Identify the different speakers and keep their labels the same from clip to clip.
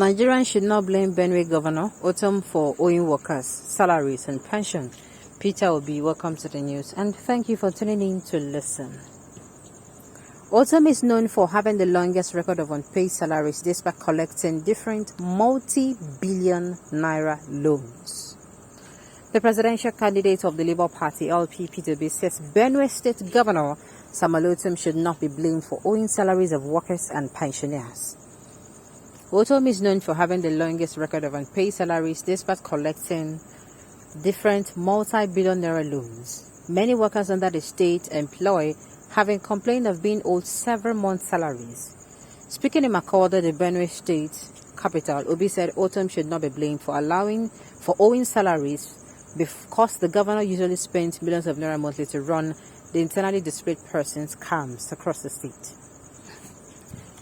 Speaker 1: Nigerians should not blame Benue Governor Ortom for owing workers salaries and pension. Peter Obi, welcome to the news and thank you for tuning in to listen. Ortom is known for having the longest record of unpaid salaries despite collecting different multi-billion naira loans. The presidential candidate of the Labour Party, LP, Peter Obi, says Benue State Governor Ortom should not be blamed for owing salaries of workers and pensioners. Ortom is known for having the longest record of unpaid salaries despite collecting different multi-billion naira loans. Many workers under the state employ having complained of being owed several months' salaries. Speaking in Makurdi, the Benue State capital, Obi said Ortom should not be blamed for owing salaries because the governor usually spends millions of naira monthly to run the internally displaced persons camps across the state.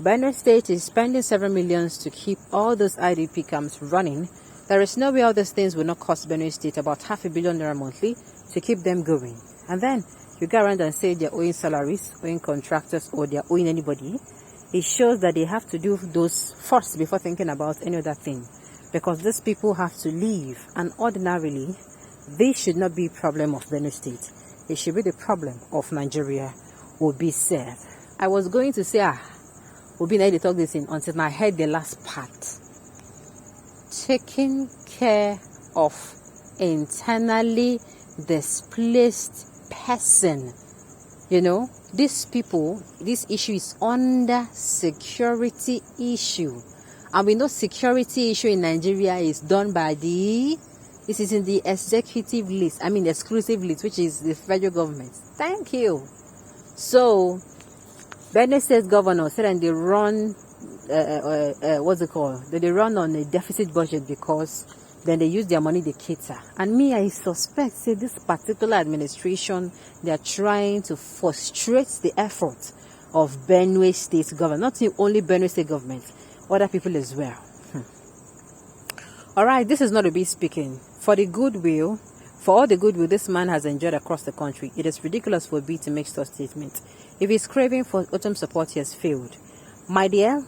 Speaker 1: Benue State is spending several millions to keep all those IDP camps running. There is no way all these things will not cost Benue State about $500 million naira monthly to keep them going. And then you go around and say they're owing salaries, owing contractors, or they're owing anybody. It shows that they have to do those first before thinking about any other thing. Because these people have to live, and ordinarily, this should not be a problem of Benue State. It should be the problem of Nigeria, Obi said. I was going to say, Obi na dey talk this in until I heard the last part. Taking care of internally displaced person. You know, these people, this issue is under security issue. And we know security issue in Nigeria is done by this is in the executive list, exclusive list, which is the federal government. Thank you. So, Benue State Governor said and they run, They run on a deficit budget because then they use their money to cater. And me, I suspect, say this particular administration, they are trying to frustrate the effort of Benue State Government. Not only Benue State Government, other people as well. Alright, this is not Obi speaking. For all the goodwill this man has enjoyed across the country, it is ridiculous for Obi to make such statements. If he's craving for Ortom support, he has failed. My dear,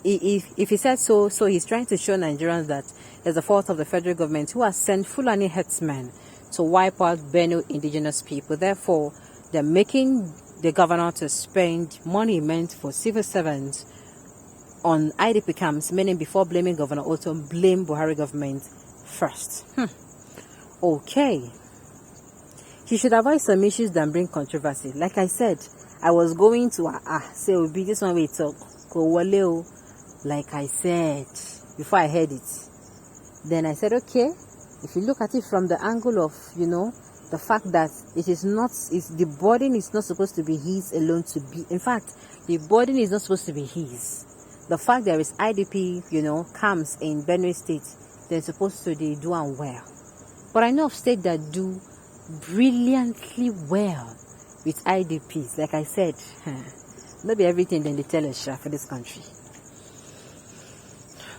Speaker 1: if he said so he's trying to show Nigerians that it's the fault of the federal government who has sent Fulani headsmen to wipe out Benue indigenous people. Therefore, they're making the governor to spend money meant for civil servants on IDP camps, meaning before blaming Governor Ortom, blame Buhari government first. Okay. He should avoid some issues than bring controversy. Like I said, I was going to say Obi, this one we talk. Like I said before I heard it. Then I said, okay, if you look at it from the angle of, the fact that the burden is not supposed to be his alone to be. In fact, the burden is not supposed to be his. The fact there is IDP, camps in Benue State, they're supposed to do well. But I know of states that do brilliantly well with IDPs. Like I said, not be everything then they tell us for this country.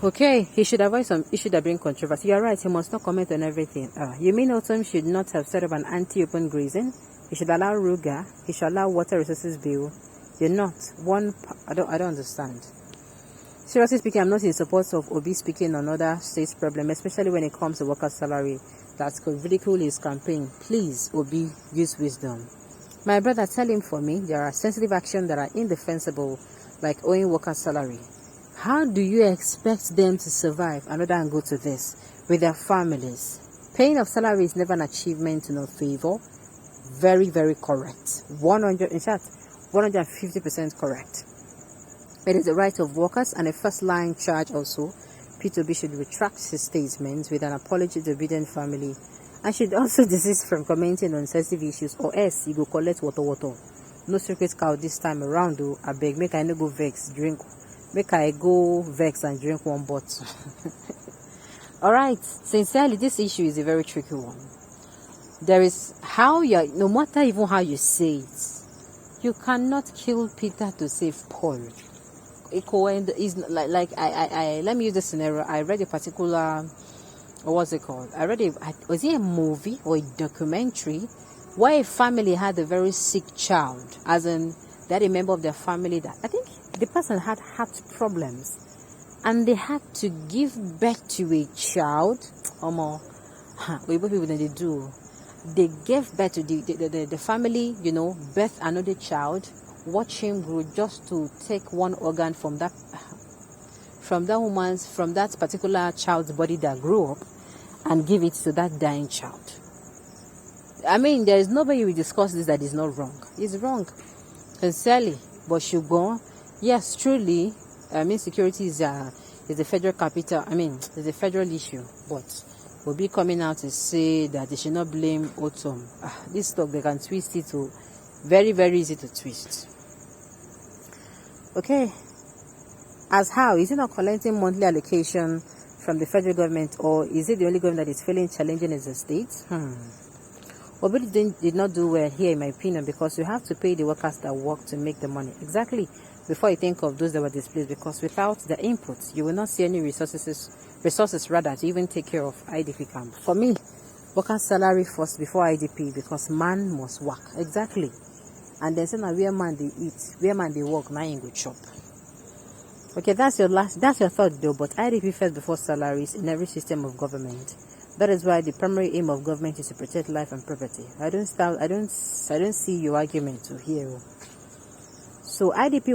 Speaker 1: Okay, he should avoid some issue that bring controversy. You're right, he must not comment on everything. You mean Ortom should not have set up an anti-open grazing? He should allow Ruga. He should allow water resources bill. You're not. I don't understand. Seriously speaking, I'm not in support of Obi speaking on other states' problem, especially when it comes to workers' salary. That could ridicule his campaign. Please, Obi, use wisdom. My brother, tell him for me, there are sensitive actions that are indefensible, like owing workers' salary. How do you expect them to survive another angle to this with their families? Paying of salary is never an achievement to no favor. Very, very correct. 150% correct. It is the right of workers and a first-line charge also. Peter Obi should retract his statements with an apology to the Biden family and should also desist from commenting on sensitive issues, or else he go collect water. No secret cow this time around though. I beg, make I no go vex, make I go vex and drink one bottle. Alright, sincerely, this issue is a very tricky one. There is no matter even how you say it, you cannot kill Peter to save Paul. Is like let me use the scenario. I read a particular, was it a movie or a documentary where a family had a very sick child, as in they had a member of their family that I think the person had heart problems, and they had to give birth to a child. We people than they do. They gave birth to the family, birth another child, watch him grow just to take one organ from that particular child's body that grew up and give it to that dying child. I mean, there is nobody will discuss this that is not wrong. It's wrong, sincerely. But Shugon, yes, truly, security is a federal capital. It's a federal issue, but will be coming out to say that they should not blame Ortom. This talk, they can twist it to very, very easy to twist. Okay. As how? Is it not collecting monthly allocation from the federal government, or is it the only government that is feeling challenging as a state? Obi did not do well here, in my opinion, because you have to pay the workers that work to make the money. Exactly. Before you think of those that were displaced, because without the inputs, you will not see any resources rather to even take care of IDP camp. For me, workers' salary first before IDP, because man must work. Exactly. And then say, now where man they eat, where man they work, now you go chop. Okay, that's your thought though, but IDP first before salaries in every system of government. That is why the primary aim of government is to protect life and property. I don't see your argument to here. So IDP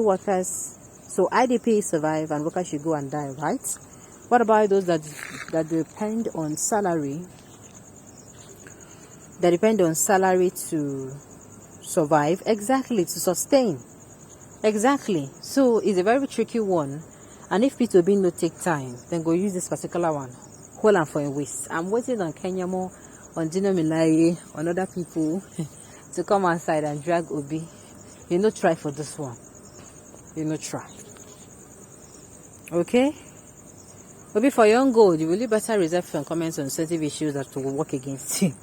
Speaker 1: survive and workers should go and die, right? What about those that depend on salary? That depend on salary to survive, exactly, to sustain. Exactly. So it's a very tricky one. And if it will be no take time, then go use this particular one. Hold on for a waste. I'm waiting on Kenyamo, on Dino Milari, on other people to come outside and drag Obi. Try for this one. Try. Okay? Obi, for your own goal, you really better reserve some comments on sensitive issues that will work against you.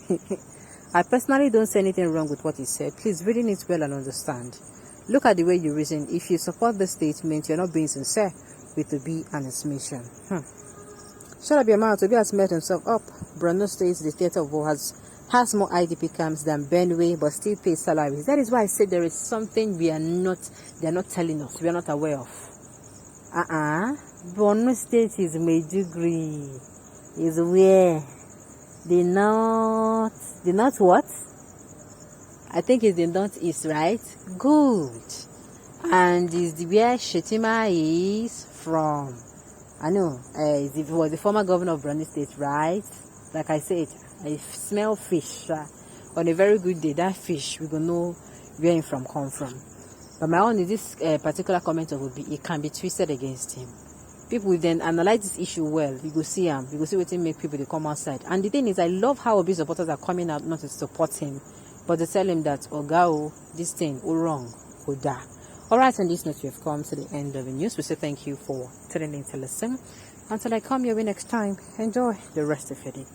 Speaker 1: I personally don't see anything wrong with what he said. Please read it well and understand. Look at the way you reason. If you support the statement, you're not being sincere with Obi and his mission. Shut up your mouth. Obi has made himself up. Borno State, the theater of war, has more IDP camps than Benue, but still pays salaries. That is why I said there is something they are not telling us. We are not aware of. Borno State is Maiduguri. Is where the north what? I think it's the northeast, right? Good. And is where Shetima is from. I know. He was the former governor of Borno State, right? Like I said, I smell fish. On a very good day, that fish, we gonna know where him come from. But my own is this particular comment of Obi, it can be twisted against him. People will then analyze this issue well. You go see him. You go see what make people they come outside. And the thing is, I love how Obi supporters are coming out not to support him, but to tell him that Ogao, this thing, wrong, Oda. Alright, on this note, we have come to the end of the news. We say thank you for tuning in to listen. Until I come your way next time, enjoy the rest of your day.